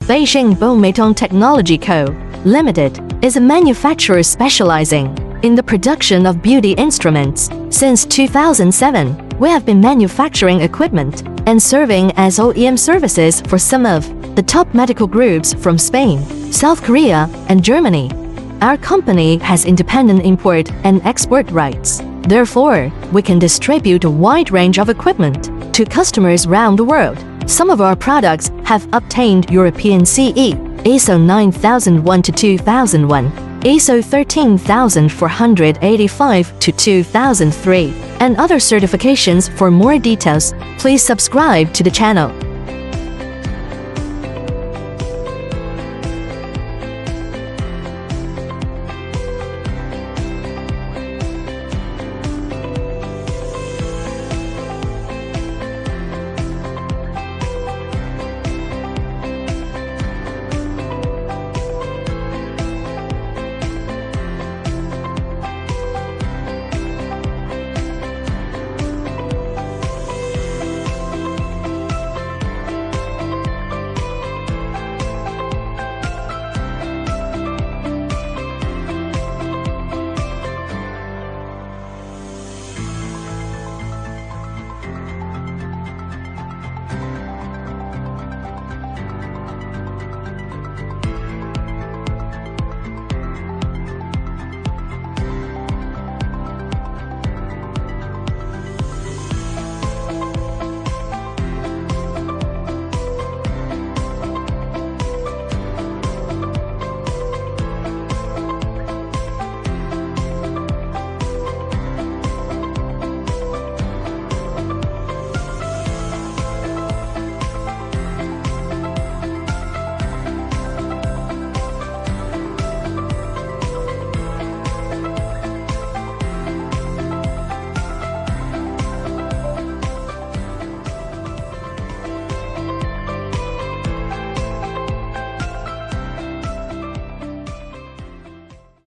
Beijing Bomeitong Technology Co., Limited, is a manufacturer specializing in the production of beauty instruments. Since 2007, we have been manufacturing equipment and serving as OEM services for some of the top medical groups from Spain, South Korea, and Germany. Our company has independent import and export rights. Therefore, we can distribute a wide range of equipment to customers around the world. Some of our products have obtained European CE, ISO 9001-2001, ISO 13485-2003, and other certifications. For more details, please subscribe to the channel.